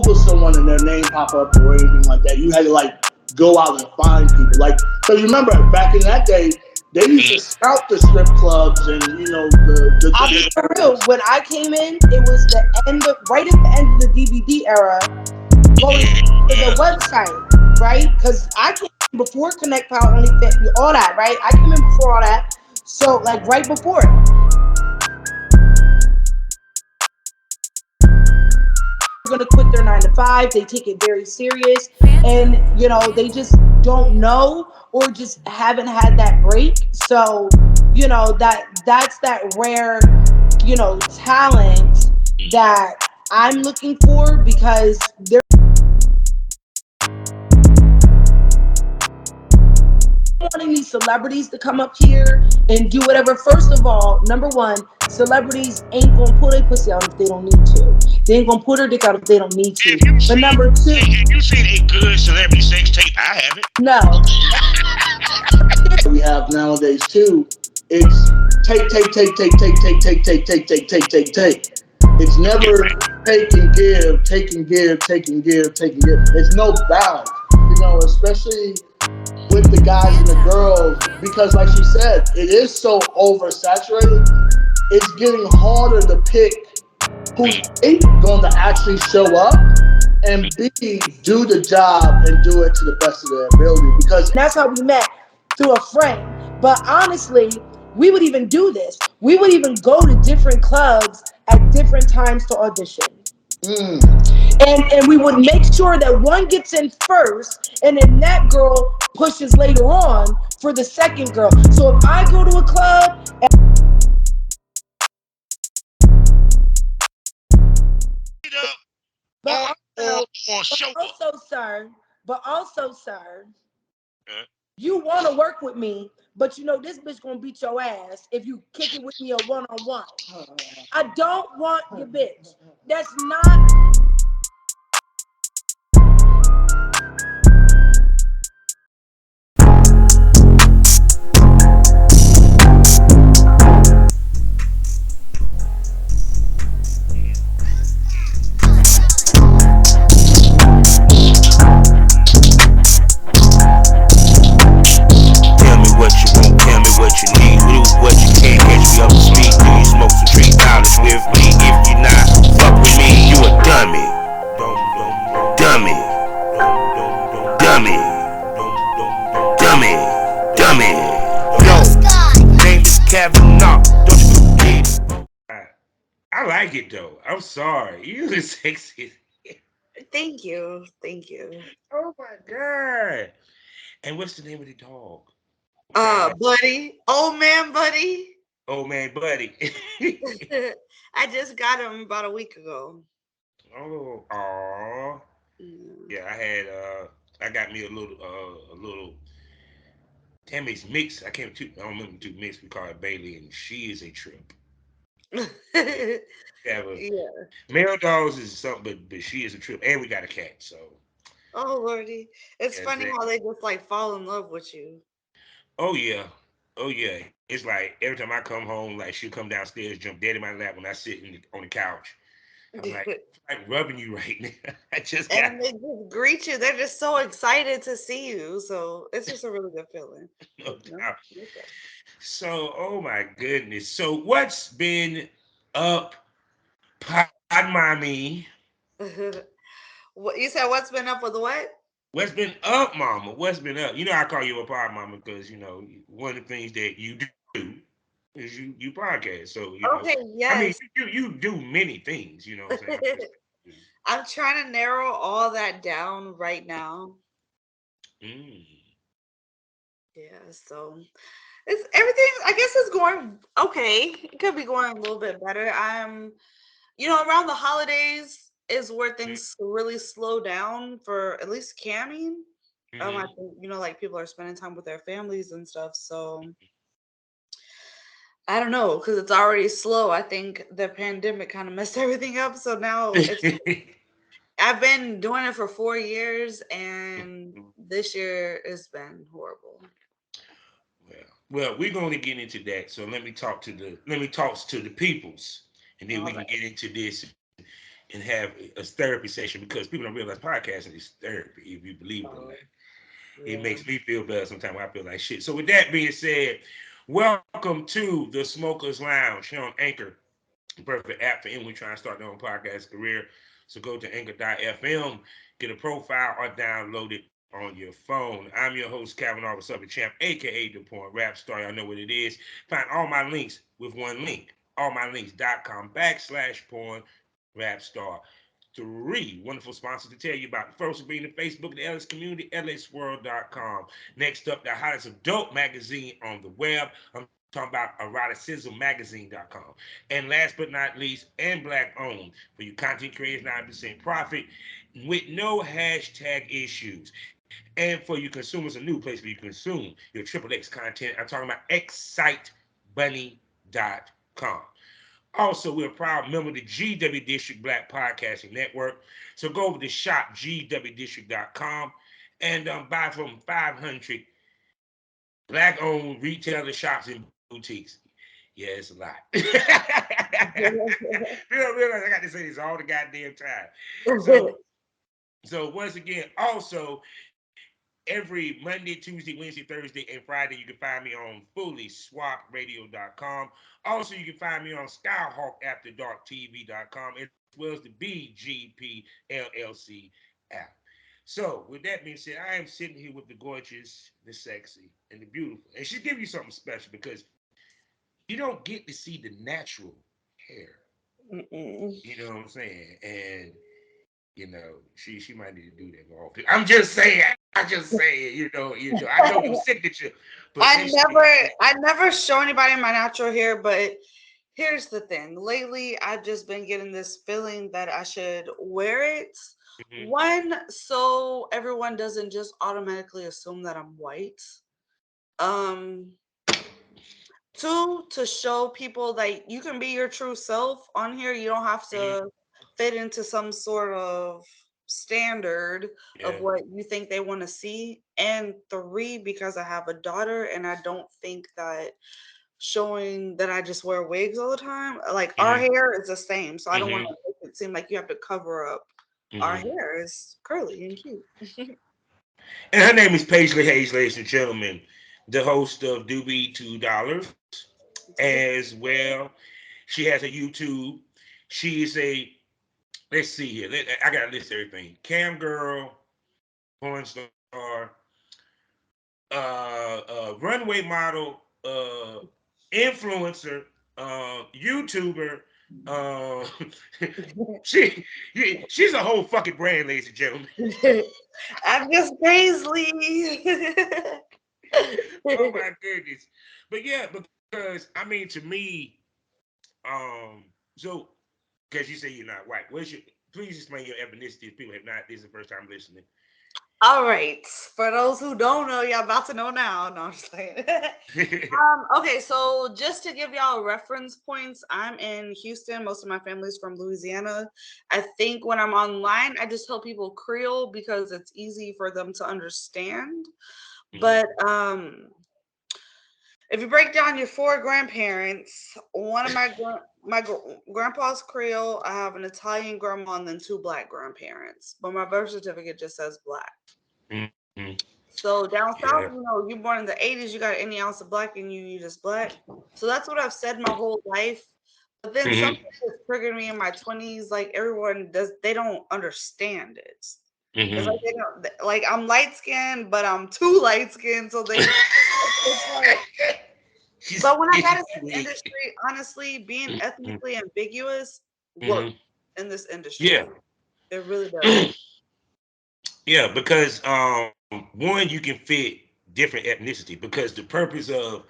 Google someone and their name pop up or anything like that. You had to like go out and find people. Like, so you remember back in that day, they used to scout the strip clubs and I'll be for real. When I came in, it was the end of right at the end of the DVD era, going to the website, right? Because I came in before Connect Power, only all that, right? I came in before all that, so like right before it. They're gonna quit their 9 to 5. They take it very serious, and they just don't know or just haven't had that break. So that's that rare talent that I'm looking for because they're wanting these celebrities to come up here and do whatever. First of all, number one, celebrities ain't gonna pull their pussy out if they don't need to. They ain't gonna put their dick out if they don't need to. But number two, If you seen a good celebrity sex tape, I haven't. no. we have nowadays too. It's take. It's never take and give, take and give, take and give, take and give. It's no balance, especially with the guys and the girls, because like she said, it is so oversaturated. It's getting harder to pick who's A, going to actually show up, and B, do the job and do it to the best of their ability. Because That's how we met, through a friend. But honestly, we would even do this. We would even go to different clubs at different times to audition. And we would make sure that one gets in first, and then that girl pushes later on for the second girl. So if I go to a club, but Or or also, or but show up. also, sir, but also, sir, Uh, you want to work with me, but this bitch gonna beat your ass if you kick it with me a one on one. I don't want your bitch. That's not. Tell me what you want, tell me what you need, do what you can, catch me up to speed. Do you smoke some $3 with me? If you not, fuck with me, you a dummy. Dummy. Dummy. Dummy. Dummy. Yo, name is Kavanaugh. Don't you get it? I like it though. I'm sorry. You was sexy. Thank you. Thank you. Oh my god. And what's the name of the dog? Sound like Buddy. Old man buddy. old man buddy. I just got him about a week ago. Oh, aw. Mm. Yeah, I got me a little damn it's mix. I don't remember two mix. We call it Bailey, and she is a trip. Yeah. We have a Yeah. male dogs is something, but she is a trip, and we got a cat. So Oh lordy. It's yeah, funny how they just like fall in love with you. oh yeah, oh yeah. It's like every time I come home, like she'll come downstairs, jump dead in my lap when I sit on the couch. I'm like rubbing you right now. I just got And they just greet you. They're just so excited to see you. So it's just a really good feeling. no No, doubt. okay. So, oh my goodness. So, what's been up, pod mommy? What you said? What's been up with what? What's been up, mama? What's been up? You know, I call you a pod mama because one of the things that you do is you podcast. So, Okay, I mean, yes. you do many things. You know what I'm saying? I'm trying to narrow all that down right now. Mm. Yeah, so it's everything. I guess it's going okay. It could be going a little bit better. Around the holidays is where things really slow down for at least camming. I Mm-hmm. think like people are spending time with their families and stuff. So I don't know because it's already slow. I think the pandemic kind of messed everything up. So now it's I've been doing it for 4 years, and this year has been horrible. well, we're going to get into that. So let me talk to the peoples, and then All we can right. get into this. and have a therapy session because people don't realize podcasting is therapy, if you believe it or not. Oh, It yeah. makes me feel better sometimes when I feel like shit. So with that being said, welcome to the Smokers Lounge here on Anchor, perfect app for anyone trying to start their own podcast career. So go to anchor.fm, get a profile, or download it on your phone. I'm your host, Calvin Arvis Up Champ, aka the Porn Rap Star. Y'all know what it is. Find all my links with one link, allmylinks.com/porn rap star. Three wonderful sponsors to tell you about. The first will be the Facebook, the LS Community, lsworld.com. Next up, the hottest adult magazine on the web. I'm talking about eroticismmagazine.com. And last but not least, and black owned, for you content creators, 9% profit with no hashtag issues. And for you consumers, a new place for you to consume your Triple X content. I'm talking about excitebunny.com. Also, we're a proud member of the GW District Black Podcasting Network. So go over to shopgwdistrict.com and buy from 500 black owned retailers, shops, and boutiques. Yeah, it's a lot. People don't realize I got to say this all the goddamn time. So, so once again, also every Monday, Tuesday, Wednesday, Thursday, and Friday, you can find me on fullyswapradio.com. Also, you can find me on skyhawkafterdarktv.com as well as the BGP LLC app. So, with that being said, I am sitting here with the gorgeous, the sexy, and the beautiful. And she's giving you something special because you don't get to see the natural hair. Mm-mm. You know what I'm saying? And she might need to do that more often. I'm just saying. I just saying. I know your signature, but this shit. I never show anybody my natural hair, but here's the thing. Lately, I've just been getting this feeling that I should wear it. Mhm, One, so everyone doesn't just automatically assume that I'm white. Um, Two, to show people that you can be your true self on here. You don't have mhm, to fit into some sort of standard of yeah. what you think they want to see. And three, because I have a daughter and I don't think that showing that I just wear wigs all the time, like our Mhm, hair is the same. So I don't want mhm, to make it seem like you have to cover up our mhm. hair. Is curly and cute. And her name is Paislee Haze, ladies and gentlemen, the host of Doobie $2 as well. She has a YouTube. She is a let's see here. I gotta list everything. Cam girl, porn star, runway model, influencer, YouTuber. Uh, she she's a whole fucking brand, ladies and gentlemen. I'm just Paisley. Oh my goodness. But yeah, because I mean, to me, so because you say you're not white, what's your? Please explain your ethnicity. If people have not, this is the first time listening. All right. For those who don't know, y'all about to know now. No, I'm just playing. Okay, so just to give y'all reference points, I'm in Houston. Most of my family's from Louisiana. I think when I'm online, I just tell people Creole because it's easy for them to understand. Mhm, But if you break down your four grandparents, one of grandpa's Creole, I have an Italian grandma, and then two black grandparents. But my birth certificate just says black. mhm. So down Yeah. south, you born in the 80s, you got any ounce of black in you, you just black. So that's what I've said my whole life. But then Mhm, something just triggered me in my 20s. Like everyone does, they don't understand it. It's like mhm. they don't like I'm light skinned, but I'm too light skinned. So they it's like, she's but when I got she's in too this weak. industry, honestly, being Mhm, ethnically ambiguous works mhm. in this Yeah. industry. It really does. Yeah, because one, you can fit different ethnicity because the purpose of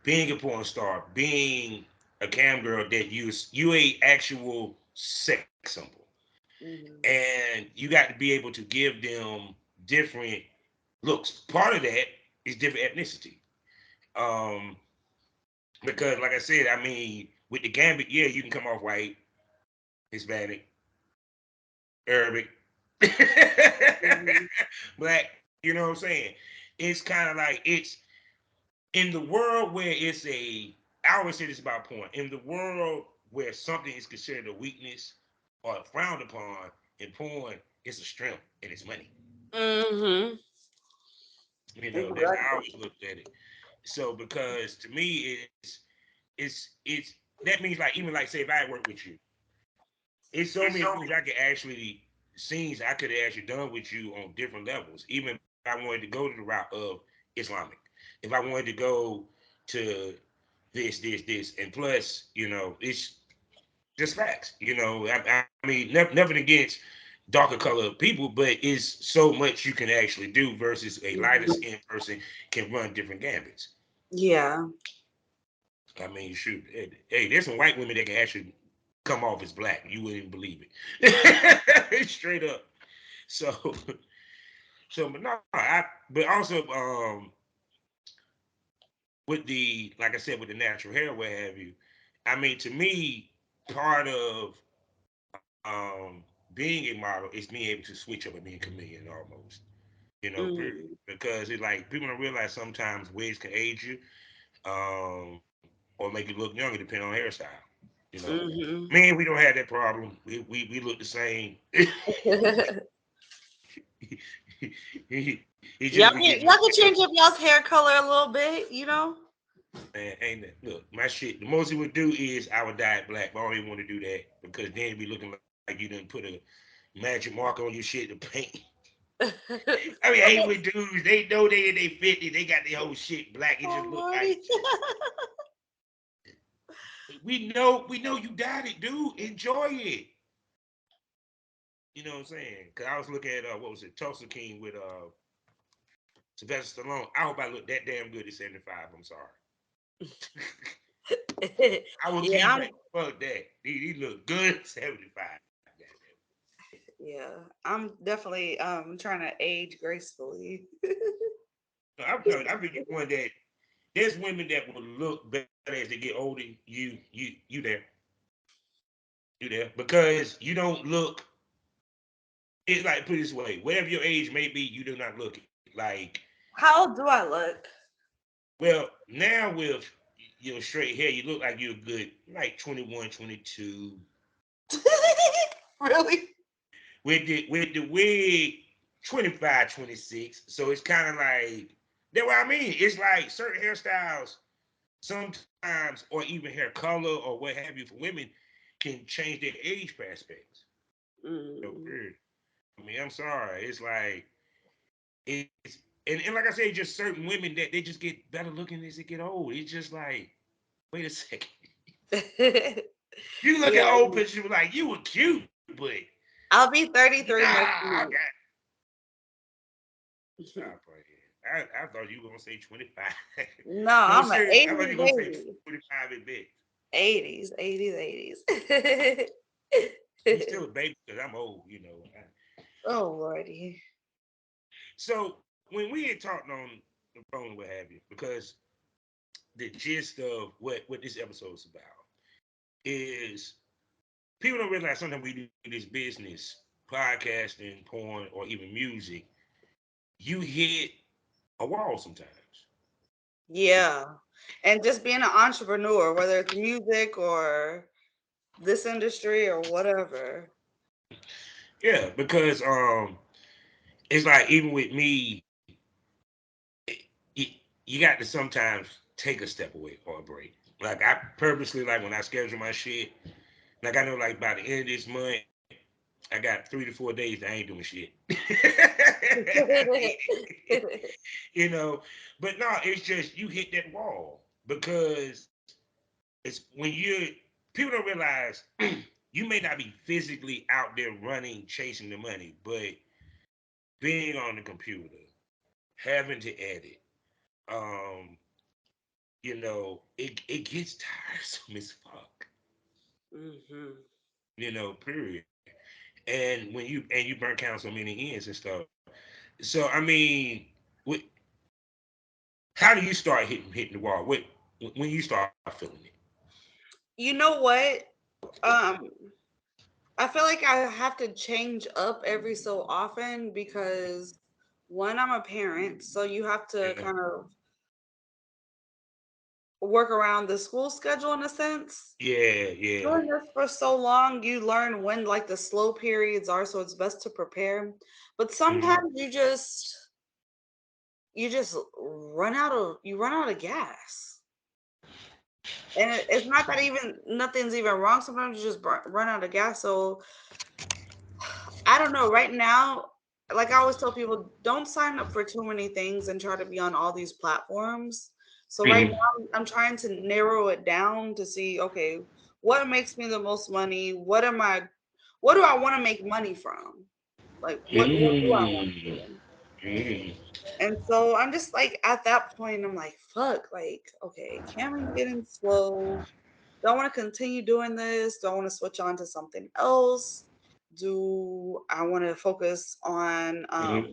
being a porn star, being a cam girl, that you a actual sex symbol, Hmm. and you got to be able to give them different looks. Part of that is different ethnicity. Um, because like I said, I mean, with the gambit, yeah, you can come off white, Hispanic, Arabic, Hmm. black. You know what I'm saying? It's kind of like it's in the world where it's a. I always say this about porn. In the world where something is considered a weakness, or frowned upon in porn, it's a strength and it's money. Mm-hmm. That's how I Exactly. always looked at it. So because to me it's that means like even like say if I work with you, it's so many things I could actually scenes I could have actually done with you on different levels. Even if I wanted to go to the route of Islamic, if I wanted to go to this, and plus, it's just facts. I mean, nothing against darker color people, but it's so much you can actually do versus a lighter Mhm. skinned person can run different gambits. Yeah. I mean, shoot, hey, there's some white women that can actually come off as black. You wouldn't even believe it, straight up. So, but no, but also, with the like I said, with the natural hair, what have you. I mean, to me, part of being a model is being able to switch up and being a chameleon almost. Period. Mm. Because it's like people don't realize sometimes wigs can age you, or make you look younger depending on hairstyle. You know, Mm-hmm. man, we don't have that problem. We look the same. It's just we get more Y'all can hair. change up y'all's hair color a little bit, you know. Man, ain't that look my shit? The most he would do is I would dye it black, but I don't even want to do that because then it'd be looking like you didn't put a magic mark on your shit to paint. I mean, I hate with dudes. They know they in their 50, they got their whole shit black. It just Oh, look like Lordy. we know you dyed it, dude. Enjoy it. You know what I'm saying? Because I was looking at what was it, Tulsa King with Sylvester Stallone. I hope I look that damn good at 75. I'm sorry. I will Yeah, keep I'm it. Fuck that. He look good at 75. Goddamn. yeah, I'm definitely trying to age gracefully. No, I'm telling you, I think one that there's women that will look better as they get older. You there. You there. Because you don't look it's like put it this way, whatever your age may be, you do not look it. Like, How old do I look? well, now with your straight hair, you look like you're good, like 21, 22. Really? With the wig, 25, 26. So it's kind of like that's what I mean. It's like certain hairstyles sometimes, or even hair color or what have you for women, can change their age prospects. Mm. Period. I mean, I'm sorry. It's like it's and like I say, just certain women that they just get better looking as they get old. It's just like, wait a second. You look at Yeah, old pictures, like you were cute, but I'll be nah, 33 next I got month. stop right here. I thought you were gonna say 25. No, No, I'm an serious. I thought you were 80s gonna say baby. 25 at best. 80s, 80s, 80s. You still a baby because I'm old, Oh, Lordy. So when we had talked on the phone, what have you, because the gist of what this episode is about is people don't realize sometimes we do this business, podcasting, porn, or even music, you hit a wall sometimes. Yeah. And just being an entrepreneur, whether it's music or this industry or whatever. Yeah, because it's like even with me, you, you got to sometimes take a step away or a break. Like I purposely like when I schedule my shit, like I know like by the end of this month, I got 3 to 4 days that I ain't doing shit. you know, but no, it's just you hit that wall because it's when you people don't realize you may not be physically out there running chasing the money, but being on the computer, having to edit, um, it gets tiresome as fuck. Mm-hmm. Period. And you burn count so many ends and stuff. So I mean, what, how do you start hitting the wall? When you start feeling it? You know what? Um, I feel like I have to change up every so often because one, I'm a parent, so you have to Yeah. kind of work around the school schedule in a sense. Yeah, yeah. Doing this for so long, you learn when like the slow periods are, so it's best to prepare. But Mm-hmm. sometimes you just run out of gas. And it's not that even nothing's even wrong. Sometimes you just run out of gas. So I don't know. Right now, like I always tell people, don't sign up for too many things and try to be on all these platforms. So right Mm-hmm. now, I'm trying to narrow it down to see, okay, what makes me the most money? What do I want to make money from? Like, what do I want to Mm-hmm. do? Mm-hmm. And so I'm just like at that point, I'm like, fuck, like, okay, camera's getting slow. Do I want to continue doing this? Do I want to switch on to something else? Do I want to focus on Mm-hmm.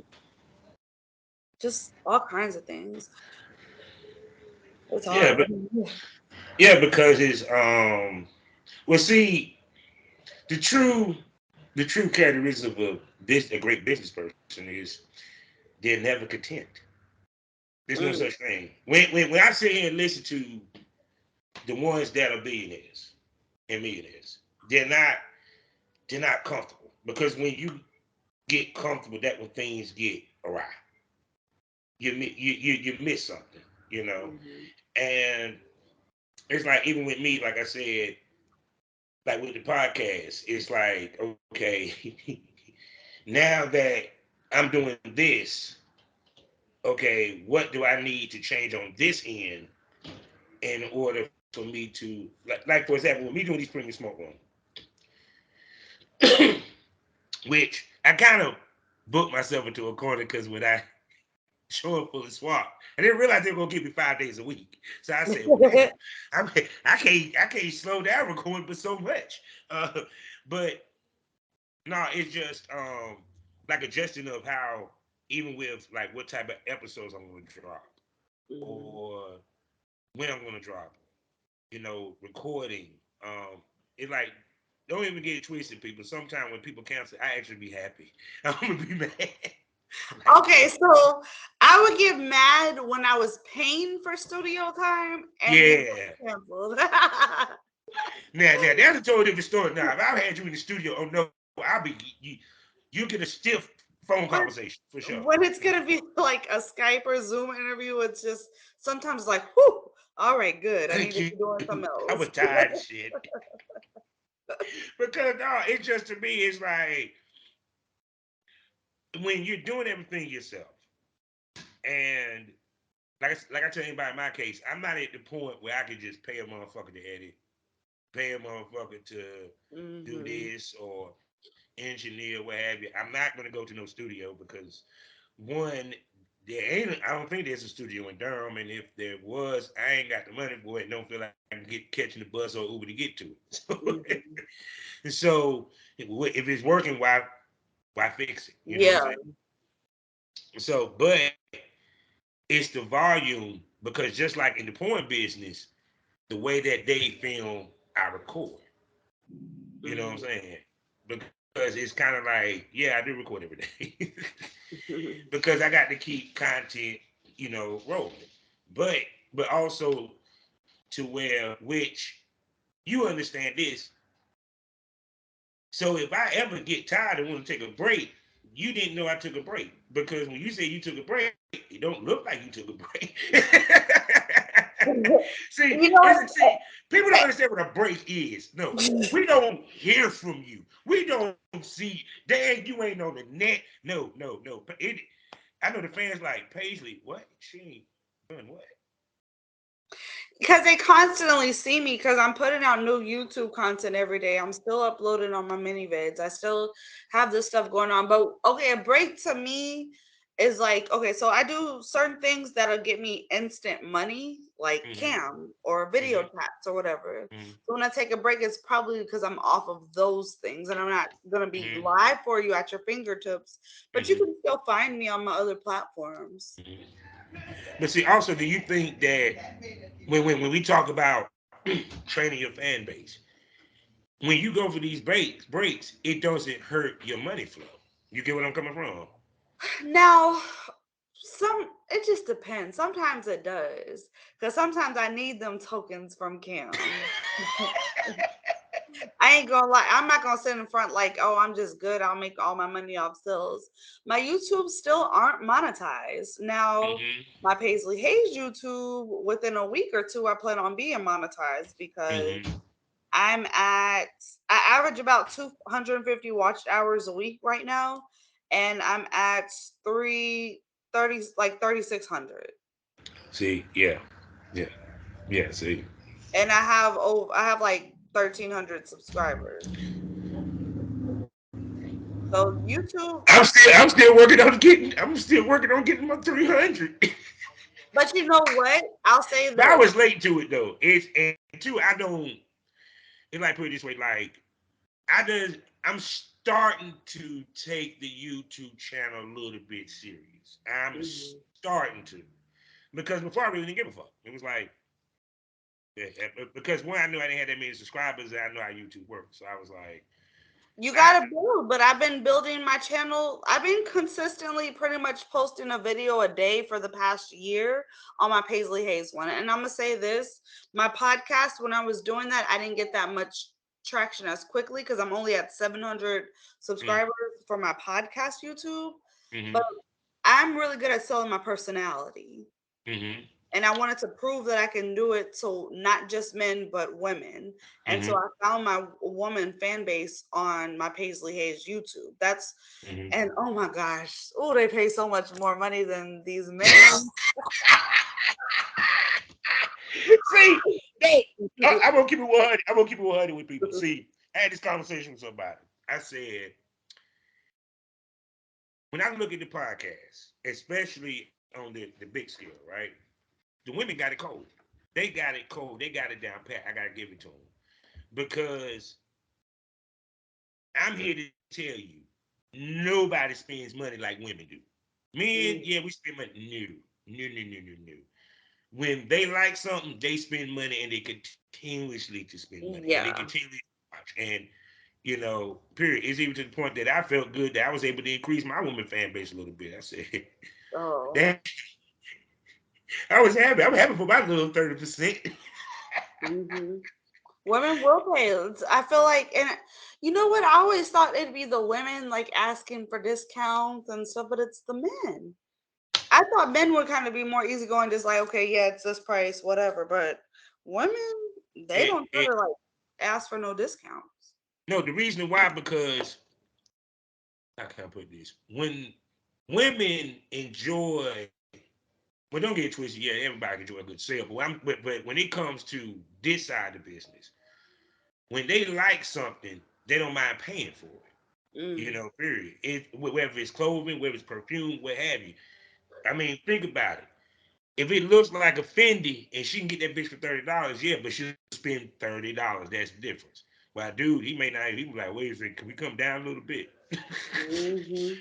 just all kinds of things? It's Yeah, hard. but yeah, because it's well, see, the true the true characteristic of a great business person is they're never content. There's no Mm, such thing. When I sit here and listen to the ones that are billionaires and millionaires, they're not they're not comfortable because when you get comfortable, that when things get awry, you miss something, you know. mhm. And it's like even with me, like I said, like with the podcast, it's like okay, now that I'm doing this, okay, what do I need to change on this end in order for me to like for example, with me doing these premium smoke room, which I kind of booked myself into a corner because when I show up full of swap, I didn't realize they were gonna give me 5 days a week. So I said, well, damn, I can't slow down recording but so much. Uh, but no, it's just like adjusting of how even with like what type of episodes I'm gonna drop Mhm. or when I'm gonna drop, recording. It's like don't even get it twisted, people. Sometimes when people cancel, I actually be happy. I'm gonna be mad. Like, Okay, so I would get mad when I was paying for studio time and then yeah. canceled. Now that's a totally different story. Now, if I had you in the studio, oh no, you get a stiff phone when conversation for sure. when it's gonna be like a Skype or Zoom interview, it's just sometimes like, whew, all right, good. I need Thank to you. be doing something I was else. tired of shit because no, it's just to me, it's like when you're doing everything yourself, and like I tell anybody in my case, I'm not at the point where I can just pay a motherfucker to edit, pay a motherfucker to do Hmm. this or engineer, what have you. I'm not gonna go to no studio because one, there ain't. I don't think there's a studio in Durham, and if there was, I ain't got the money for it. And don't feel like I can get catching the bus or Uber to get to it. Hmm. So if it's working, why fix it? You know what I'm Yeah. saying? So, but it's the volume because just like in the porn business, the way that they film, I record. You know what I'm Hmm. saying? Because it's kind of like, yeah, I do record every day because I got to keep content, rolling. But also to where which you understand this. So if I ever get tired and want to take a break, you didn't know I took a break because when you say you took a break, it don't look like you took a break. You know See, people don't understand what a break is. No, we don't hear from you. We don't see. Dang, you ain't on the net. No, no, no. I know the fans like Paislee. What? She ain't doing what? because they constantly see me because I'm putting out new YouTube content every day. I'm still uploading on my mini vids. I still have this stuff going on. But okay, a break to me is like, okay, so I do certain things that'll get me instant money, like Mm-hmm. cam or video Mm-hmm. chats or whatever. Mm-hmm. So when I take a break, it's probably because I'm off of those things and I'm not gonna be Mm-hmm. live for you at your fingertips. But you Mm-hmm. can still find me on my other platforms. Mm-hmm. But see, also, do you think that when we talk about training your fan base, when you go for these breaks, it doesn't hurt your money flow. You get what I'm coming from? Now It just depends. Sometimes it does, because sometimes I need them tokens from Kim. I ain't gonna lie. I'm not gonna sit in front like, oh, I'm just good. I'll make all my money off sales. My YouTube still aren't monetized. Now, Mm-hmm. my Paisley Haze YouTube, within a week or two, I plan on being monetized because Mm-hmm. I'm at, I average about 250 watched hours a week right now. And I'm at 330, like 3,600. See, yeah, yeah, yeah. See, And I have like 1,300 subscribers. So YouTube, I'm still working on getting my 300. but you know what? I'll say But I this. was late to it though. It's and two, I don't. It like put it this way, like I'm starting to take the YouTube channel a little bit serious. I'm Mhm. starting to because before I really didn't give a fuck. It was like because one, I knew I didn't have that many subscribers, and I know how YouTube works. So I was like, You I gotta build, but I've been building my channel. I've been consistently pretty much posting a video a day for the past year on my Paisley Hayes one. And I'm gonna say this, my podcast, when I was doing that, I didn't get that much traction as quickly because I'm only at 700 mm, subscribers for my podcast YouTube. But mm-hmm, I'm really good at selling my personality. mm-hmm, And I wanted to prove that I can do it to not just men but women. And so mm-hmm, I found my woman fan base on my Paisley Hayes YouTube. That's mm-hmm. and oh my gosh, oh they pay so much more money than these men. See, no, I'm gonna keep it 100. I'm gonna keep it 100 with people. See, I had this conversation with somebody. I said, when I look at the podcast, especially on the big scale, right? The women got it cold. They got it cold. They got it down pat. I gotta give it to them because I'm here to tell you, nobody spends money like women do. Men, Mm, yeah, we spend money. No, no, no, no, no, no. When they like something, they spend money and they continuously to spend money and they yeah. continually watch. And period. It's even to the point that I felt good that I was able to increase my woman fan base a little bit. I said, Oh. damn, I was happy. I'm happy for my little 30%. Hmm. Women will pay. I feel like, and you know what? I always thought it'd be the women like asking for discounts and stuff, but it's the men. I thought men would kind of be more easygoing, just like, okay, yeah, it's this price, whatever. But women, they it, don't try it, to like ask for no discounts. no, the reason why, because how can I put this? When women enjoy, well, don't get it twisted. Yeah, everybody can enjoy a good sale, but when it comes to this side of the business, when they like something, they don't mind paying for it. Mm, Period. Whether it's clothing, whether it's perfume, what have you. I mean, think about it. If it looks like a Fendi and she can get that bitch for $30, yeah, but she'll spend $30. That's the difference. Well, dude, he may not. He was like, wait a second, can we come down a little bit? mm-hmm.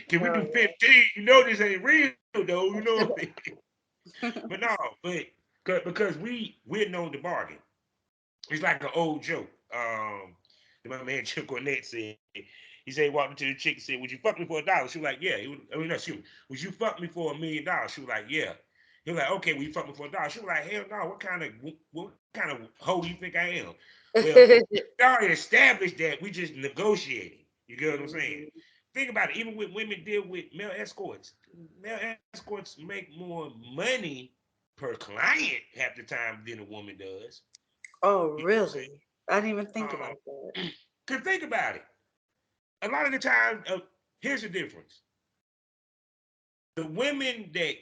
Can we do Oh 15? You know this ain't real though. You know what I mean? yeah. But no, because we're known to bargain. It's like an old joke. My man Chip Cornette said. He said he walked into the chick and said, "Would you fuck me for $1?" She was like, "Yeah." I mean, no, excuse me. Would you fuck me for $1,000,000? She was like, "Yeah." He was like, "Okay, will you fuck me for $1?" She was like, "Hell no. What kind of hoe do you think I am?" Well, we already established that we just negotiating. You get what I'm saying? Mhm. Think about it. Even when women deal with male escorts make more money per client half the time than a woman does. Oh You know what I'm saying? really? I didn't even think Um, about that. Cause think about it. A lot of the time, here's the difference: the women that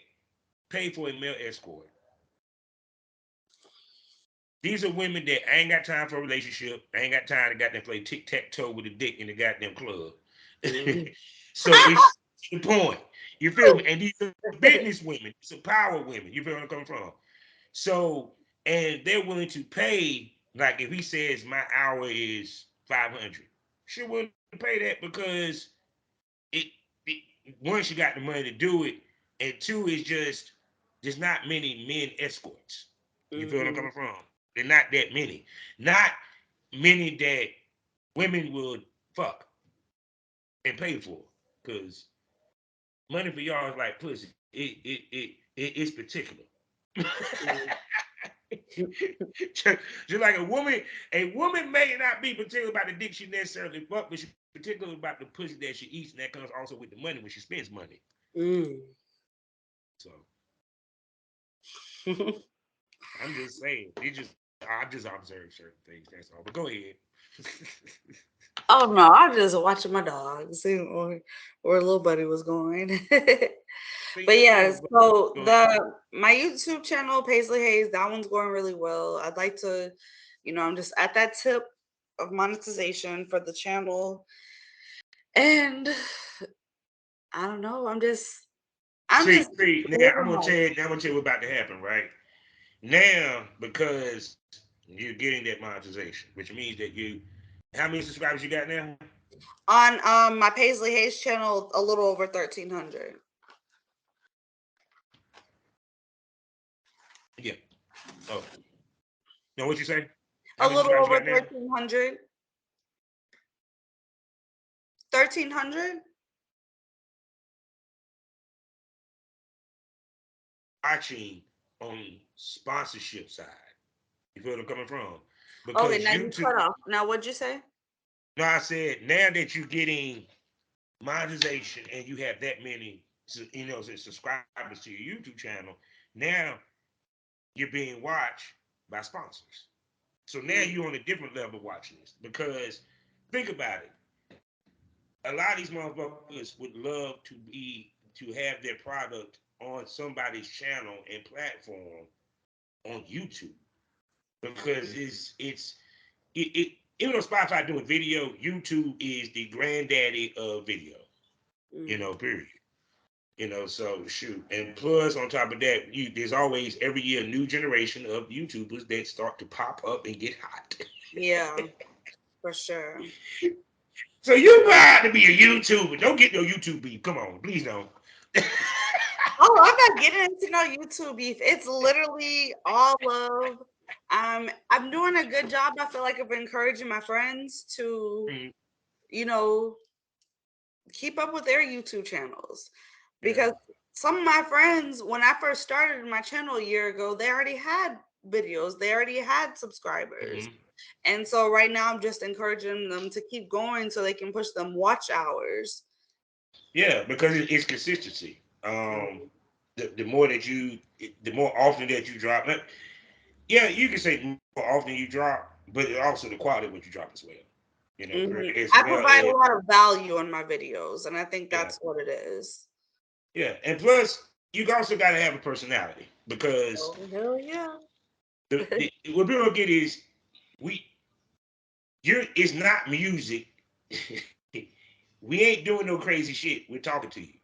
pay for a male escort, these are women that ain't got time for a relationship, ain't got time to goddamn play tic tac toe with a dick in the goddamn club. Mhm. So it's to the point. You feel me? And these are business women. These are power women. You feel where I'm coming from? So, and they're willing to pay, like if he says my hour is 500, she willing to pay that because it, it one, she got the money to do it, and two, is just there's not many men escorts. You feel what I'm Mhm. coming from? They're not that many. Not many that women would fuck and pay for. Cause Money for y'all is like pussy. It's particular. Just like a woman may not be particular about the dick she necessarily fuck, but she's particular about the pussy that she eats, and that comes also with the money when she spends money. So I'm just saying, I just observe certain things. That's all. But go ahead. Oh no, I'm just watching my dog, seeing where little buddy was going. But yeah, so my YouTube channel, Paislee Haze, that one's going really well. I'd like to, I'm just at that tip of monetization for the channel. And I don't know, I'm just See, now living life. I'm gonna tell you what's about to happen, right? Now, because you're getting that monetization, which means that how many subscribers you got now? On my Paislee Hayes channel, a little over 1,300. Yeah. Oh, no, what you say? How A many little subscribers you over got now? 1,300. 1,300. Watching on sponsorship side. You feel what I'm coming from? Okay, Because now you YouTube. cut off. Now what'd you say? No, I said now that you're getting monetization and you have that many, subscribers to your YouTube channel, now you're being watched by sponsors. So now Mm, you're on a different level watching this because think about it. A lot of these motherfuckers would love to have their product on somebody's channel and platform on YouTube because even though Spotify doing video, YouTube is the granddaddy of video. mm. Period. So shoot, and plus on top of that, there's always every year a new generation of YouTubers that start to pop up and get hot. Yeah, for sure. So you got to be a YouTuber. Don't get no YouTube beef. Come on, please don't. Oh, I'm not getting into no YouTube beef. It's literally all love. I'm doing a good job. I feel like of encouraging my friends to, Mhm. you know, keep up with their YouTube channels Yeah. because some of my friends, when I first started my channel a year ago, they already had videos, they already had subscribers. Hmm. And so right now I'm just encouraging them to keep going so they can push them watch hours. Yeah, because it's consistency. The more that the more often that you drop. Yeah, you can say the more often you drop, but also the quality of what you drop as well. As I well provide a as lot of value in my videos, and I think yeah, that's what it is. yeah, and plus you also got to have a personality because Oh, hell yeah. what people get is we it's not music. We ain't doing no crazy shit. We're talking to you.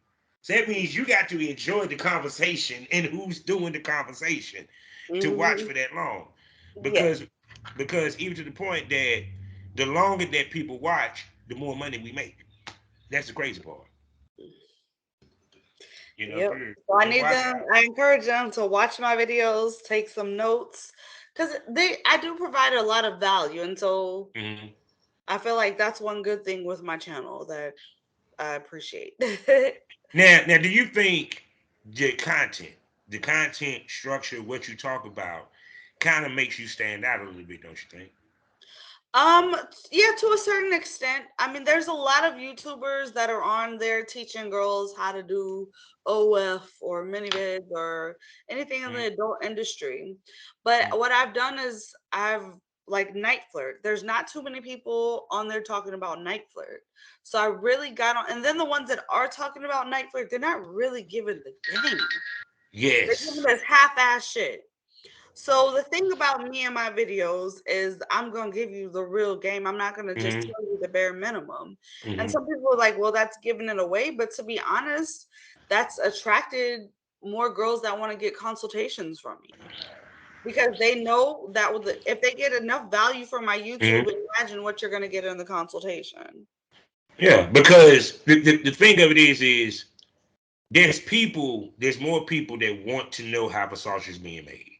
So that means you got to enjoy the conversation and who's doing the conversation to watch Hmm. for that long. Yeah. Because even to the point that the longer that people watch, the more money we make. That's the crazy part. Yep. Period. So I So need watch them. out. I encourage them to watch my videos, take some notes, because I do provide a lot of value, and so Mhm. I feel like that's one good thing with my channel that I appreciate. Now, do you think the content structure, what you talk about, kind of makes you stand out a little bit, don't you think? Um, yeah, to a certain extent. I mean, there's a lot of YouTubers that are on there teaching girls how to do OF or mini vids or anything in Mhm. the adult industry. But Mhm. what I've done is I've like night flirt. There's not too many people on there talking about night flirt. So I really got on, and then the ones that are talking about night flirt, they're not really giving the game. They're Yes. giving us half-ass shit. So the thing about me and my videos is I'm gonna give you the real game. I'm not gonna just Hmm. tell you the bare minimum. And Hmm. some people are like, well, that's giving it away. But to be honest, that's attracted more girls that want to get consultations from me because they know that if they get enough value from my YouTube, Hmm. imagine what you're gonna get in the consultation. Yeah, because the thing of it is there's more people that want to know how the sausage is being made.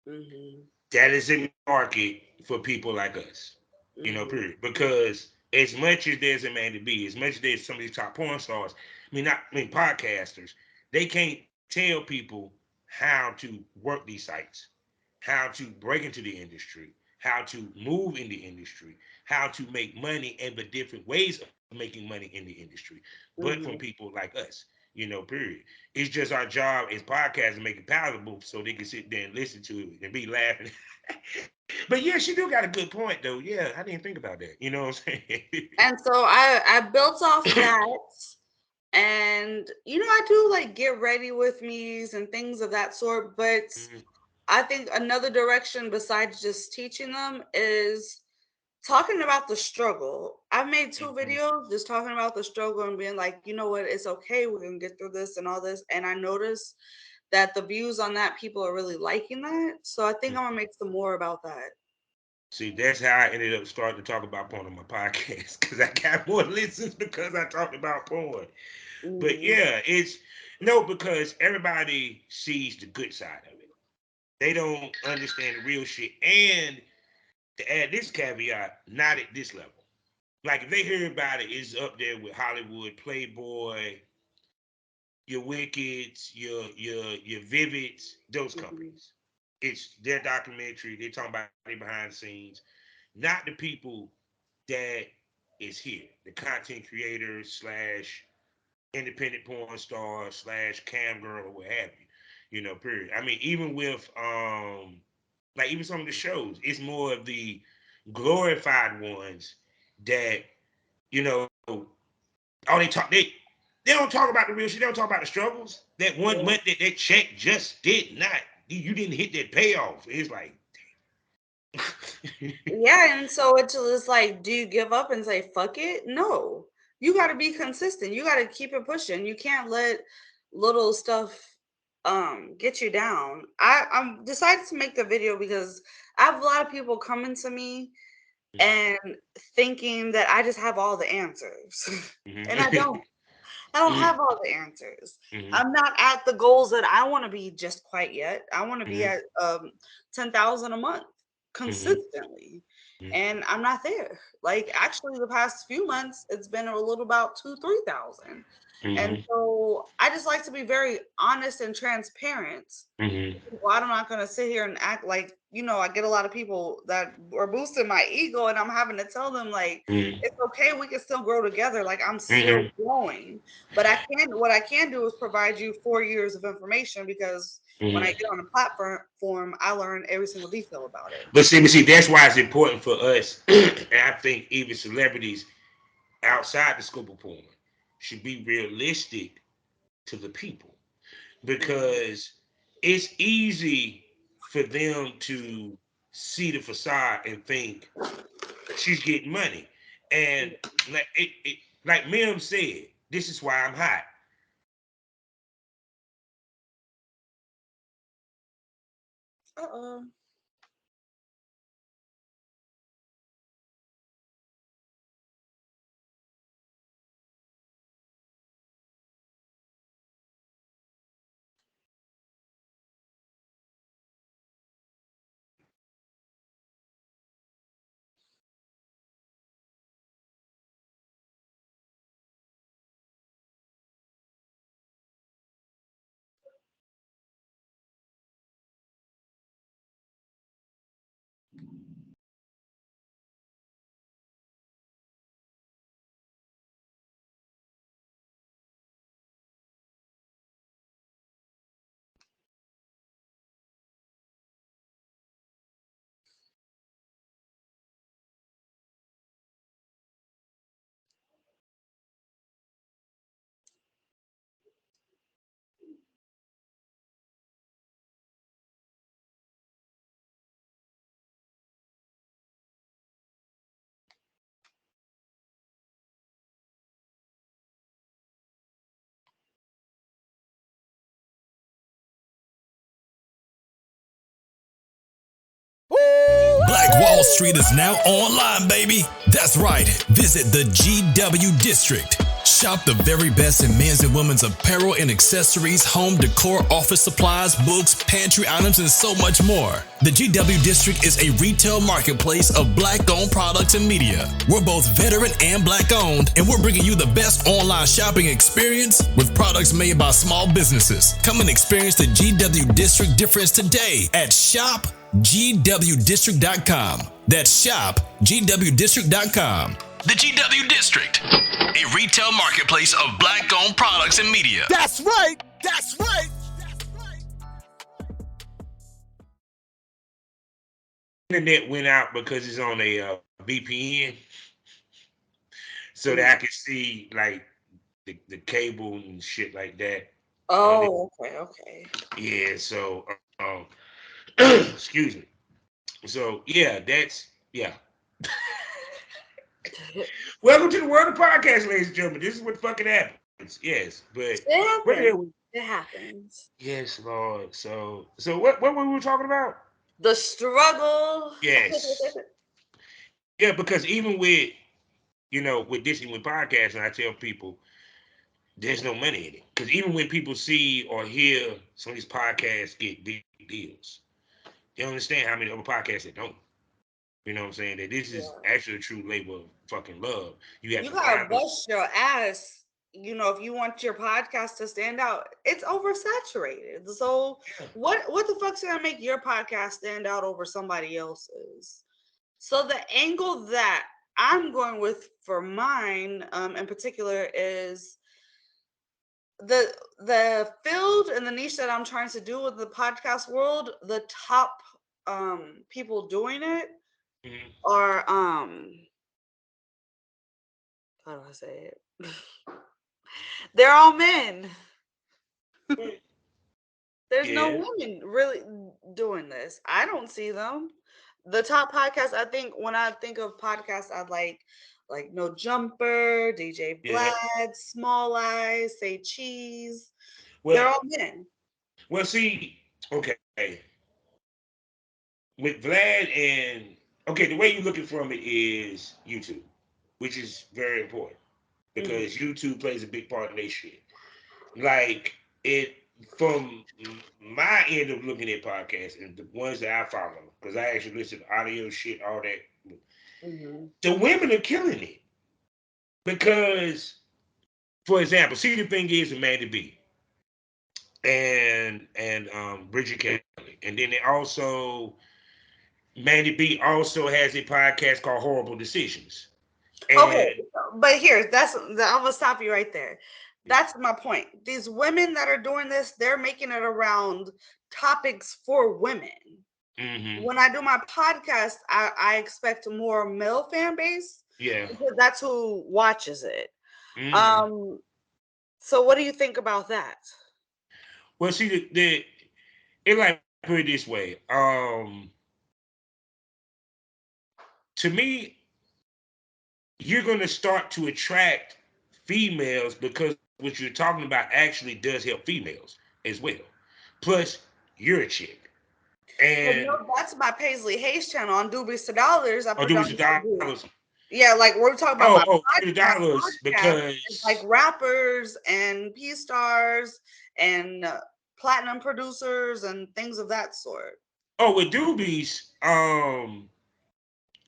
Hmm. That is a market for people like us. Hmm. Period. Because as much as there's a man to be, as much as there's some of these top porn stars, podcasters, they can't tell people how to work these sites, how to break into the industry, how to move in the industry, how to make money, and the different ways of making money in the industry, but from Mm-hmm. people like us, period. It's just our job as podcasters to make it palatable so they can sit there and listen to it and be laughing. But yeah, she do got a good point though. Yeah, I didn't think about that. You know what I'm saying? And so I built off that, and I do like get ready with me's and things of that sort, but I think another direction besides just teaching them is talking about the struggle. I've made 2 videos just talking about the struggle and being like, you know what, it's okay, we're gonna get through this and all this. And I noticed that the views on that, people are really liking that. So I think I'm gonna make some more about that. See, that's how I ended up starting to talk about porn on my podcast because I got more listens because I talked about porn. But Mm-hmm. yeah, it's no, because everybody sees the good side of it. They don't understand the real shit. And to add this caveat, not at this level. Like if they hear about it, it's up there with Hollywood, Playboy, your Wickeds, your Vivids, those Mm-hmm. companies. It's their documentary. They're talking about it behind the scenes, not the people that is here, the content creators slash independent porn star slash cam girl or what have you. Period. I mean, even with like even some of the shows, it's more of the glorified ones that you know. Oh, they don't talk about the real shit. They don't talk about the struggles. That one Yeah. month that check just did not. You didn't hit that payoff. It's like, Yeah, and so it's just like, do you give up and say fuck it? No. You got to be consistent. You got to keep it pushing. You can't let little stuff get you down. I'm decided to make the video because I have a lot of people coming to me and thinking that I just have all the answers. And I don't. I don't have all the answers. I'm not at the goals that I want to be just quite yet. I want to be at 10,000 a month consistently. And I'm not there. Like actually the past few months it's been a little about 2-3,000. And so I just like to be very honest and transparent. Well, I'm not gonna sit here and act like, I get a lot of people that are boosting my ego and I'm having to tell them like it's okay, we can still grow together. Like I'm still growing. But what I can do is provide you 4 years of information because when I get on a platform, I learn every single detail about it. but see, that's why it's important for us, and I think even celebrities outside the scope of porn should be realistic to the people Mhm. because it's easy for them to see the facade and think she's getting money, and like Mim said, this is why I'm hot. Uh-oh. Black Wall Street is now online, baby. That's right. Visit the GW District. Shop the very best in men's and women's apparel and accessories, home decor, office supplies, books, pantry items, and so much more. The GW District is a retail marketplace of Black-owned products and media. We're both veteran and Black-owned, and we're bringing you the best online shopping experience with products made by small businesses. Come and experience the GW District difference today at shopgwdistrict.com. That's shopgwdistrict.com. The GW District, a retail marketplace of Black-owned products and media. That's right. That's right. Internet went out because it's on a VPN, so that I can see like the cable and shit like that. Oh, okay. Yeah. So, excuse me. So yeah, yeah. Welcome to the world of podcast, ladies and gentlemen. This is what fucking happens. Yes, but it happens. Yes, Lord. So what were we talking about? The struggle. Yes. Yeah, because even with with this and with podcasting, I tell people there's no money in it. Because even when people see or hear some of these podcasts get big deals, they don't understand how many other podcasts that don't. You know what I'm saying? That this is actually a true labor of fucking love. You have You to gotta find those. bust your ass. If you want your podcast to stand out, it's oversaturated. So Yeah. what the fuck's gonna make your podcast stand out over somebody else's? So the angle that I'm going with for mine, in particular, is the field and the niche that I'm trying to do with the podcast world. The top people doing it are how do I say it? They're all men. There's no women really doing this. I don't see them. The top podcasts, I think, when I think of podcasts, I like No Jumper, DJ Vlad, Small Eyes, Say Cheese. They're all men. Well, see, okay. With Vlad and the way you're looking from it is YouTube, which is very important because YouTube plays a big part of their shit. Like it from my end of looking at podcasts and the ones that I follow, because I actually listen to audio shit, all that. The women are killing it because, for example, see the thing is with Mandy B and Bridget Kelly, and then they also Mandy B also has a podcast called Horrible Decisions. Okay, but I'm gonna stop you right there. That's my point. These women that are doing this, they're making it around topics for women. When I do my podcast, I expect more male fan base. Yeah, because that's who watches it. So what do you think about that? Well, see, it like put it this way. To me, you're going to start to attract females because what you're talking about actually does help females as well. Plus, you're a chick. And that's my Paislee Haze channel on Doobies to Dollars. I put do down with dollars. Yeah, like we're talking about my dollars because it's like rappers and P stars and platinum producers and things of that sort. With Doobies,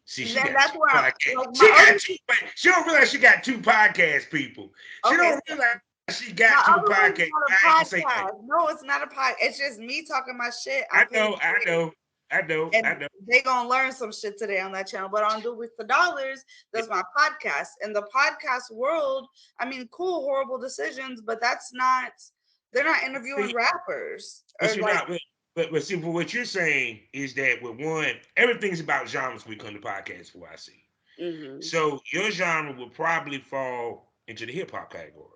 see, she got that's two where podcasts. She don't realize she got two podcast people. She don't realize she got two podcasts. No, it's not a podcast. It's just me talking my shit. I know. And they gonna learn some shit today on that channel. But on Do With the Dollars, that's my podcast. In the podcast world, I mean, cool, horrible decisions, but they're not interviewing rappers. But see, for what you're saying is that with one, everything's about genres we come to podcasts for. I see. So your genre will probably fall into the hip hop category.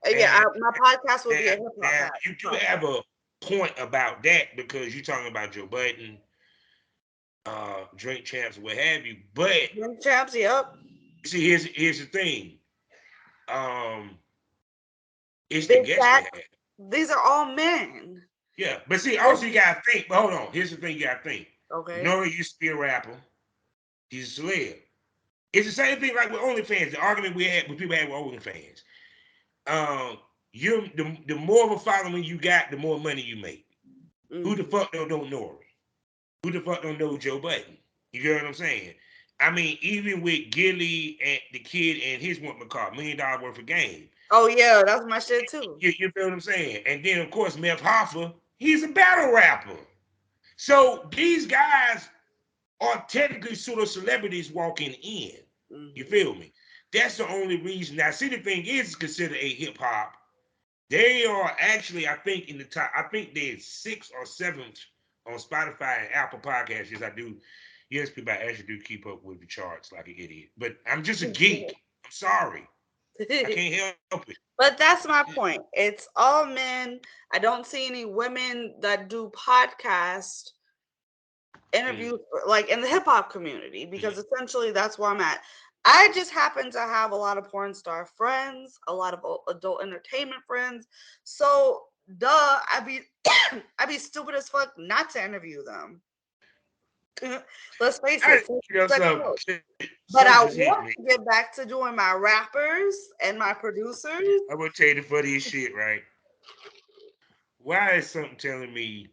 My podcast would be a hip hop. You do have a point about that because you're talking about Joe Budden, Drink Champs, what have you. But Drink Champs, yep. See, here's the thing. It's the guests they have. These are all men. Yeah, but see, also you gotta think. But hold on, here's the thing you gotta think. Okay. Nora used to be a rapper. She's a celeb. It's the same thing like with OnlyFans. The argument we had with people had with OnlyFans. Um, you the more of a following you got, the more money you make. Who the fuck don't know her? Who the fuck don't know Joe Budden? You get what I'm saying? I mean, even with Gilly and the kid and his what McCall, $1 million worth of game. Oh yeah, that's my shit too. You feel what I'm saying? And then of course Meth Hoffa, he's a battle rapper. So these guys are technically sort of celebrities walking in. You feel me? That's the only reason. Now, see, the thing is considered a hip hop. They are actually, I think, in the top. I think they're sixth or seventh on Spotify and Apple Podcasts. Yes, I do. Yes, people, I actually do keep up with the charts like an idiot. But I'm just a geek. I'm sorry. I can't help it. But that's my point. It's all men. I don't see any women that do podcast interviews like in the hip hop community because essentially that's where I'm at. I just happen to have a lot of porn star friends, a lot of adult entertainment friends. So duh, I'd be I'd be stupid as fuck not to interview them. Let's face it. You know, But some I just hit want me. to get back to doing my rappers and my producers. I'm gonna tell you the funniest shit, right? Why is something telling me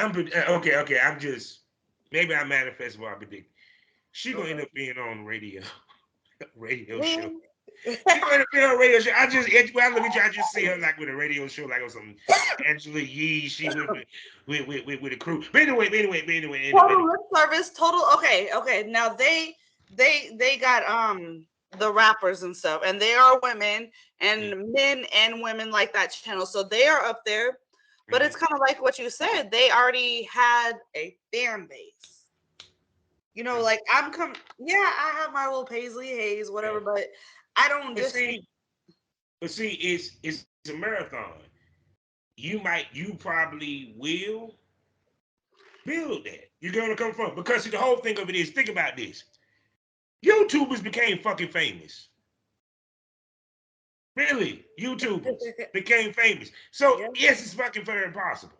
okay? I'm just maybe I manifest what I predict. She gonna end up being on radio, radio show. Me? She gonna end up being on a radio show. When I look at you, I just see her like with a radio show, like on some Angela Yee. She with a crew. But anyway. Total lip service, total okay. Now they got the rappers and stuff, and they are women and men and women like that channel. So they are up there, but it's kind of like what you said, they already had a fan base. You know, like I have my little Paislee Haze, whatever, but I don't But just see, it's a marathon. You probably will build that. You're gonna come from because see, the whole thing of it is think about this. YouTubers became fucking famous. Really, YouTubers became famous. So yes, it's fucking very impossible.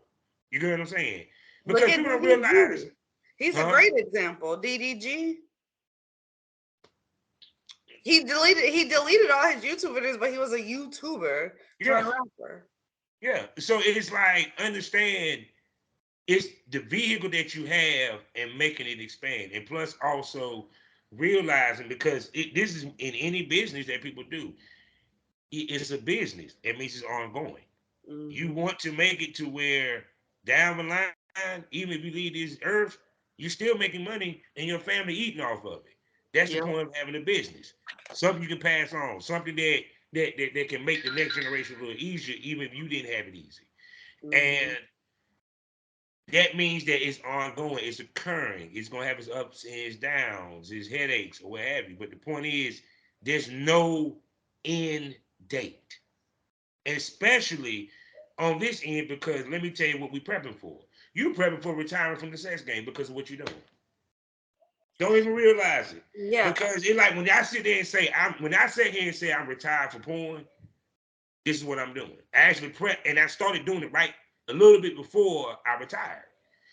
You get what I'm saying? Look Because at people don't realize, DDG. He's a great example. DDG. He deleted all his YouTube videos, but he was a YouTuber turned rapper. Yeah. So it's like understand it's the vehicle that you have and making it expand. And plus also realizing because this is in any business that people do, it's a business. That means it's ongoing. You want to make it to where down the line, even if you leave this earth, you're still making money and your family eating off of it. That's the point of having a business. Something you can pass on, something that can make the next generation a little easier, even if you didn't have it easy. And that means that it's ongoing, it's occurring, it's gonna have its ups and its downs, its headaches, or what have you. But the point is, there's no end date, especially on this end, because let me tell you what we're prepping for. You're prepping for retiring from the sex game because of what you're doing. Don't even realize it. Yeah. Because it like when I sit there and say when I sit here and say I'm retired for porn, this is what I'm doing. I actually prep and I started doing it right a little bit before I retired.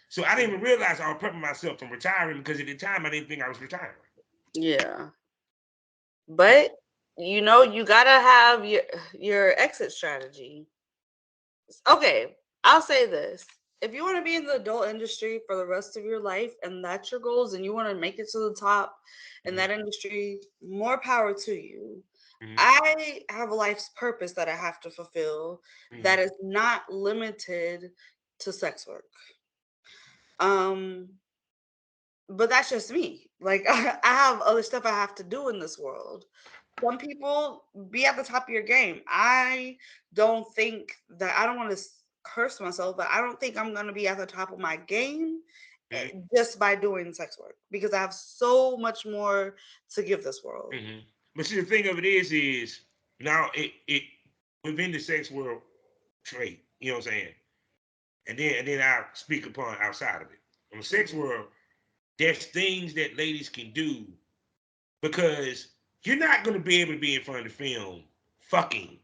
So I didn't even realize I was prepping myself from retiring because at the time I didn't think I was retiring. Yeah. But you gotta have your exit strategy. Okay, I'll say this. If you want to be in the adult industry for the rest of your life and that's your goals and you want to make it to the top in that industry, more power to you. I have a life's purpose that I have to fulfill that is not limited to sex work. But that's just me. Like I have other stuff I have to do in this world. Some people be at the top of your game. I don't think that I don't want to curse myself, but I don't think I'm going to be at the top of my game just by doing sex work because I have so much more to give this world. But see, the thing of it is now it within the sex world trade. You know what I'm saying? And then I speak upon outside of it. In the sex world, there's things that ladies can do because you're not going to be able to be in front of the film fucking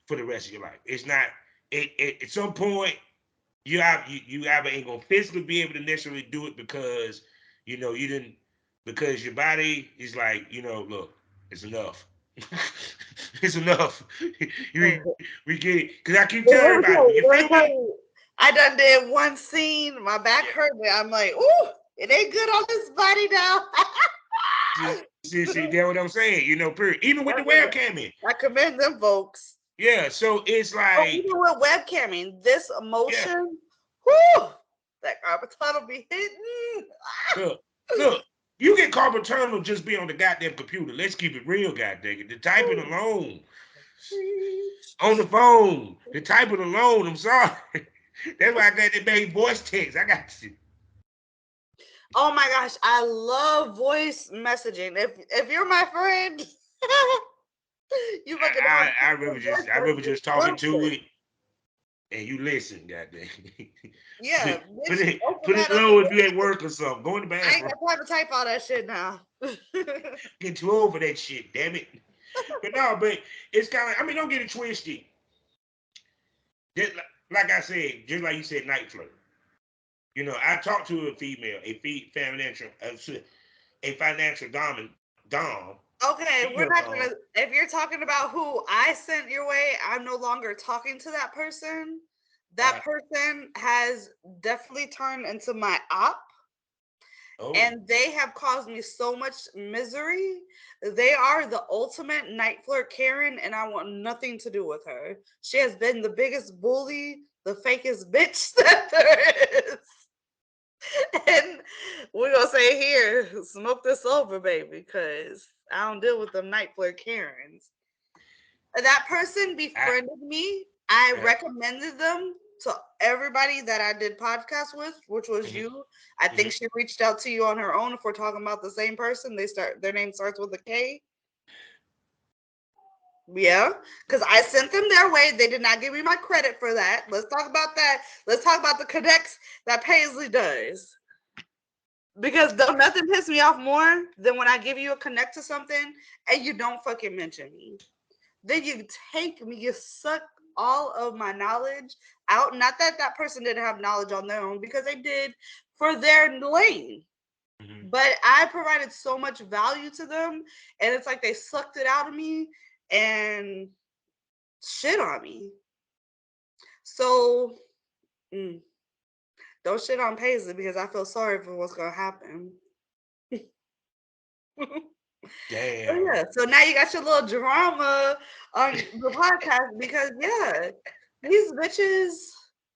for the rest of your life. It's not. At some point, you either ain't gonna physically be able to necessarily do it because you didn't because your body is like, look, it's enough. It's enough. We get it. Because I keep But telling everybody, when you feel me, I done did one scene, my back yeah. hurt me. I'm like, ooh, it ain't good on this body now. See, that's what I'm saying, period. Even with the webcamming. I commend them folks. Yeah, so it's Oh, like, even with webcamming, this yeah, emotion, whoo, that carpal tunnel be hitting. look, you get carpal tunnel just be on the goddamn computer. Let's keep it real, goddamn it. The typing alone, on the phone, the typing alone, I'm sorry. That's why I got that big voice text. I got you. Oh my gosh, I love voice messaging. If you're my friend, you fucking I remember just talking to it, and you listen, goddamn. Yeah, put bitch, it open put that it up. low if you at work or something. Go in the I ain't bathroom. got time to type all that shit now. Get too old for that shit, damn it. But no, but it's kind of. I mean, don't get it twisted. Just like I said, just like you said, night flirt. I talked to a female, a financial dom, Okay, female we're not dom. gonna. If you're talking about who I sent your way, I'm no longer talking to that person. That Right. person has definitely turned into my op, Oh. and they have caused me so much misery. They are the ultimate night flirt Karen, and I want nothing to do with her. She has been the biggest bully, the fakest bitch that there is. And we're gonna say here, smoke this over, baby, because I don't deal with them night flirt Karens. That person I, befriended me. I uh, recommended them to everybody that I did podcast with, which was mhm, you. I think mhm. she reached out to you on her own. If we're talking about the same person, their name starts with a K. Yeah, because I sent them their way. They did not give me my credit for that. Let's talk about that. Let's talk about the connects that Paisley does. Because don't nothing piss me off more than when I give you a connect to something and you don't fucking mention me. Then you take me, you suck all of my knowledge out. Not that that person didn't have knowledge on their own, because they did for their lane. Mhm. But I provided so much value to them, and it's like they sucked it out of me and shit on me. So don't shit on Paisley, because I feel sorry for what's gonna happen. Oh Damn. yeah. So now you got your little drama on the podcast because yeah, these bitches.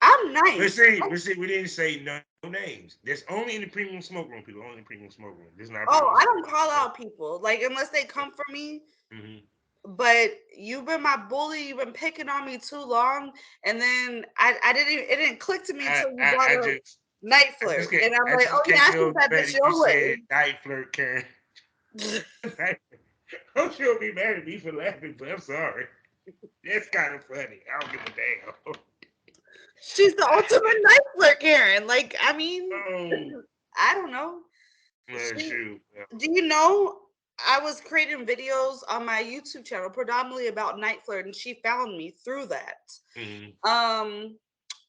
I'm But nice. see, we didn't say no names. That's only in the premium smoke room, people. Only in the premium smoke room. This is not a Oh, premium I smoke don't room. call So, out people like unless they come for me. mm-hmm. But you've been my bully. You've been picking on me too long, and then I didn't. It didn't click to me until you brought I up just night flirt, and I'm I like, just oh yeah, can't I get sent over that the fact bitch that you your said way. night flirt, Karen. I'm sure you'll be mad at me for laughing, but I'm sorry. That's kind of funny. I don't give a damn. She's the ultimate night flirt, Karen. Like, I mean, Oh, I don't know. She, shoot. do you know I was creating videos on my YouTube channel predominantly about night flirt, and she found me through that. Mm-hmm. Um,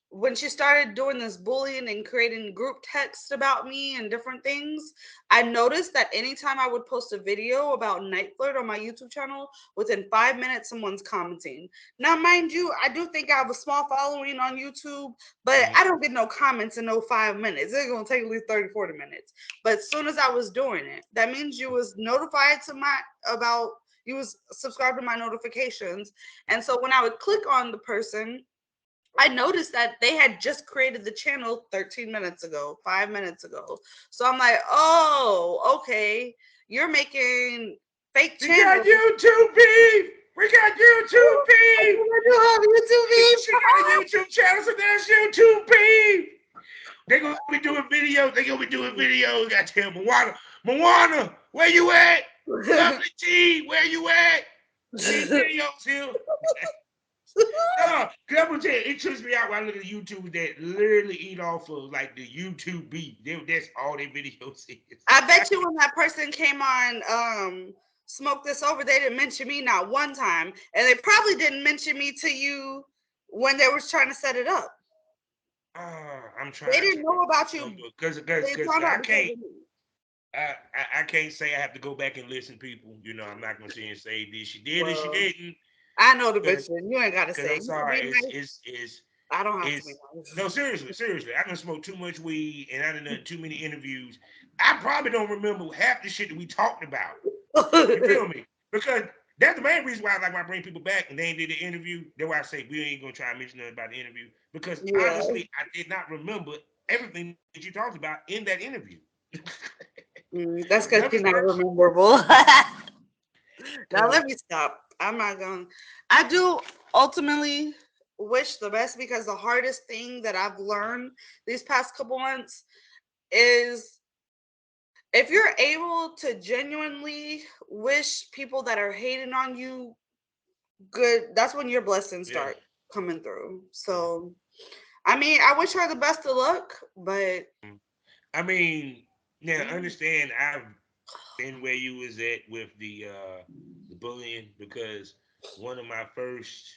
when she started doing this bullying and creating group text about me and different things, I noticed that anytime I would post a video about night flirt on my YouTube channel, within 5 minutes, someone's commenting. Now, mind you, I do think I have a small following on YouTube, but Mm-hmm. I don't get no comments in no 5 minutes. It's going to take at least 30, 40 minutes. But as soon as I was doing it, that means you was notified to you was subscribed to my notifications. And so when I would click on the person, I noticed that they had just created the channel 13 minutes ago, 5 minutes ago. So I'm like, oh, okay. You're making fake We got channels. YouTube beef. We got YouTube beef. I do have YouTube She got a YouTube channel, so there's YouTube beef. They gonna be doing videos. They gonna be doing videos. Goddamn, Moana, where you at? beef. Lovely T, where you at? Need videos here. No, cause I'm gonna tell you, it trips me out when I look at YouTube that literally eat off of like the YouTube beef. That's all their videos is. I bet you when that person came on Smoke This Over, they didn't mention me not one time. And they probably didn't mention me to you when they was trying to set it up. I'm They trying to didn't know about you. because They found I out because can't of me. I can't say I have to go back and listen, people. You know, I'm not gonna say and say this she did or she Well, didn't, I know the because bitch. You ain't gotta say. I'm You can be sorry. nice. I don't have to be No, seriously. I done smoked too much weed and I done too many interviews. I probably don't remember half the shit that we talked about. You nice. feel me? Because that's the main reason why I like when I bring people back and they ain't did the interview. That's why I say we ain't gonna try to mention nothing about the interview. Because Yeah. honestly, I did not remember everything that you talked about in that interview. That's You because you're not understand? memorable. Now So let me stop. I'm not going. I do ultimately wish the best because the hardest thing that I've learned these past couple months is if you're able to genuinely wish people that are hating on you good, that's when your blessings yeah. start coming through. Yeah. So, I mean, I wish her the best of luck, but Mm. I mean, now yeah, understand I've been where you was at with the bullying, because one of my first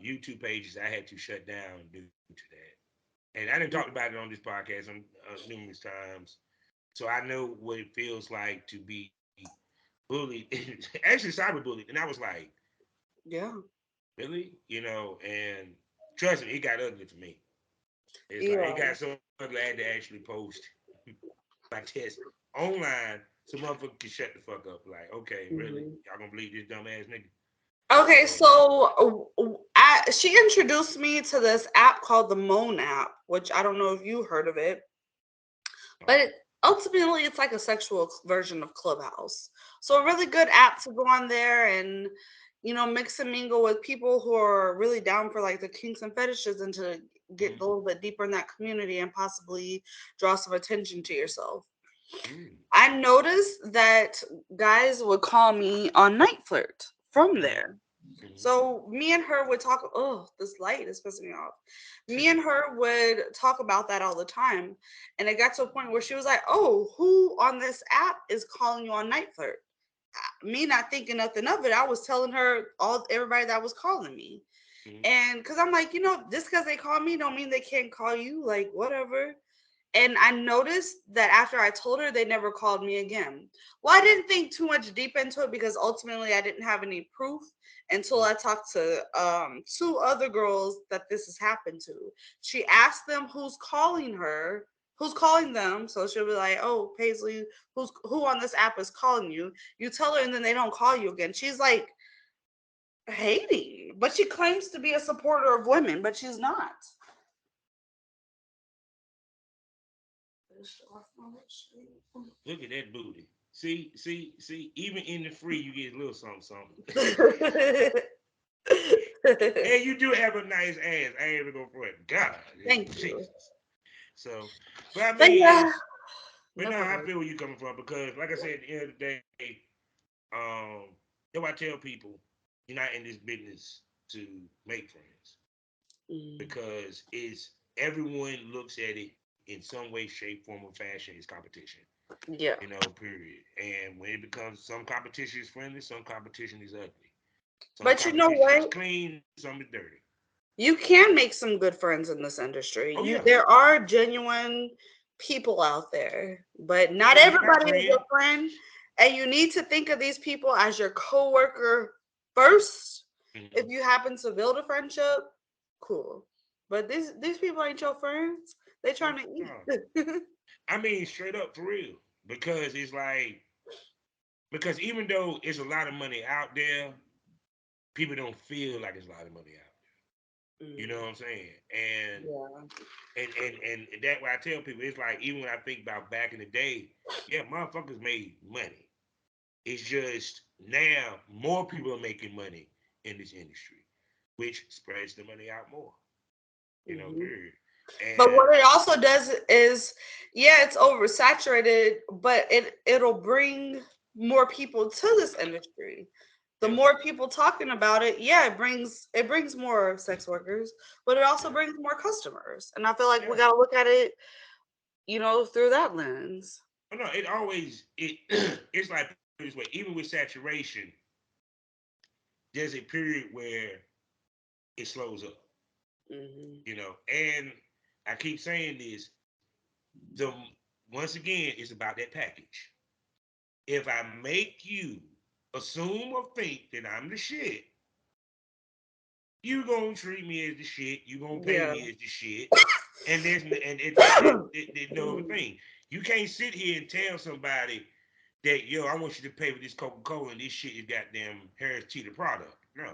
YouTube pages I had to shut down due to that. And I didn't talk about it on this podcast on, numerous times, so I know what it feels like to be bullied, actually cyberbullied, and I was like, yeah, really, and trust me, it got ugly for me. It's like it yeah. got so ugly I had to actually post my test online so motherfuckers can shut the fuck up. Like, okay, really, Mhm. y'all gonna believe this dumbass nigga? Okay, So, so she introduced me to this app called the Moan app, which I don't know if you heard of it, but ultimately it's like a sexual version of Clubhouse. So a really good app to go on there and mix and mingle with people who are really down for like the kinks and fetishes and to get a mm, little bit deeper in that community and possibly draw some attention to yourself. mm, I noticed that guys would call me on Night Flirt from mm, there. mm. So me and her would talk. Oh, this light is pissing me off. Me and her would talk about that all the time, and it got to a point where she was like, "Oh, who on this app is calling you on Night Flirt?" Me not thinking nothing of it. I was telling her everybody that was calling me, Mm. and because I'm like, just because they call me don't mean they can't call you. Like whatever. And I noticed that after I told her, they never called me again. Well, I didn't think too much deep into it because ultimately I didn't have any proof until I talked to two other girls that this has happened to. She asked them who's calling them. So she'll be like, "Oh, Paisley, who on this app is calling you?" You tell her, and then they don't call you again. She's like hating, but she claims to be a supporter of women, but she's not. Look at that booty. See. Even in the free, you get a little something, something. And you do have a nice ass. I ain't even gonna front. God, Thank you. Jesus. So, but I But mean, yeah, but no, never I mind. feel where you coming from, because, like I said, at the end of the day, um, that's why I tell people, you're not in this business to make friends, Mm, because everyone looks at it in some way, shape, form, or fashion as competition. yeah. Period. And when it becomes, some competition is friendly, some competition is ugly. Some But you know competition is what? clean, some is dirty. You can make some good friends in this industry. Oh yeah. There are genuine people out there, but not Yeah, you're my everybody is friend. your friend. And you need to think of these people as your coworker first. Mm-hmm. If you happen to build a friendship, cool. But these people ain't your friends. They trying to No. eat. I mean, straight up for real. Because it's like, because even though it's a lot of money out there, people don't feel like it's a lot of money out there. You know Mm, what I'm saying? And yeah. that why I tell people, it's like, even when I think about back in the day, yeah, motherfuckers made money. It's just now more people are making money in this industry, which spreads the money out more. Mhm. Period. But And what it also does is, yeah, it's oversaturated, but it'll bring more people to this industry. The yeah, more people talking about it, yeah, it brings more sex workers, but it also yeah, brings more customers. And I feel like we yeah. gotta look at it, through that lens. But no, it always it's like, put it this way, even with saturation, there's a period where it slows up. Hmm. And I keep saying this, the once again, it's about that package. If I make you assume or think that I'm the shit, you gonna treat me as the shit. You gonna pay Yeah. me as the shit. And there's no other thing. You can't sit here and tell somebody that yo, I want you to pay for this Coca Cola and this shit is goddamn Harris Teeter product. No.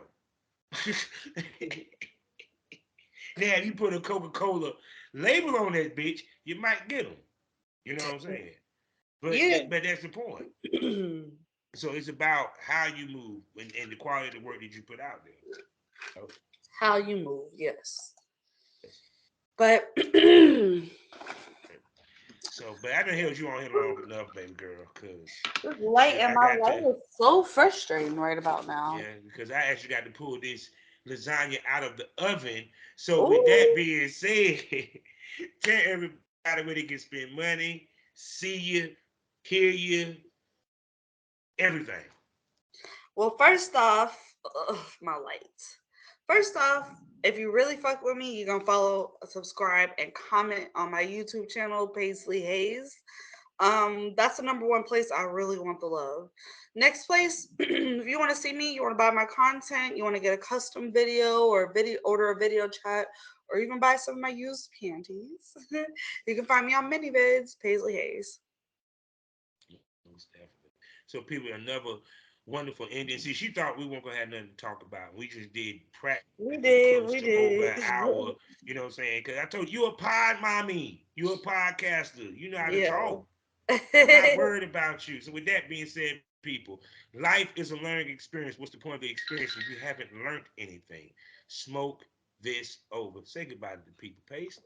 Now, if you put a Coca Cola label on that bitch, you might get them. You know what I'm saying? Yeah. But that's the point. So it's about how you move and the quality of the work that you put out there. So, How you move, yes. yes. But So, but I done held you on here long enough, baby girl, because this light in I my got life to, is so frustrating right about now. yeah, because I actually got to pull this lasagna out of the oven. So, with that Ooh. being said, tell everybody where they can spend money, see you, hear you, everything. Well, first off, my lights. First off, if you really fuck with me, you're gonna follow, subscribe, and comment on my YouTube channel, Paislee Haze. That's the number one place I really want the love. Next place, if you want to see me, you want to buy my content, you want to get a custom video or video order a video chat, or even buy some of my used panties, you can find me on ManyVids, Paisley Hayes. Most definitely. So, people, another wonderful ending. See, she thought we weren't going to have nothing to talk about. We just did practically We close to did, we over an did. hour. You know what I'm saying? Because I told you, you a pod mommy. You a podcaster. You know how to Yeah. talk. I'm not worried about you. So with that being said, people, life is a learning experience. What's the point of the experience if you haven't learned anything? Smoke this over. Say goodbye to the people, Paisley.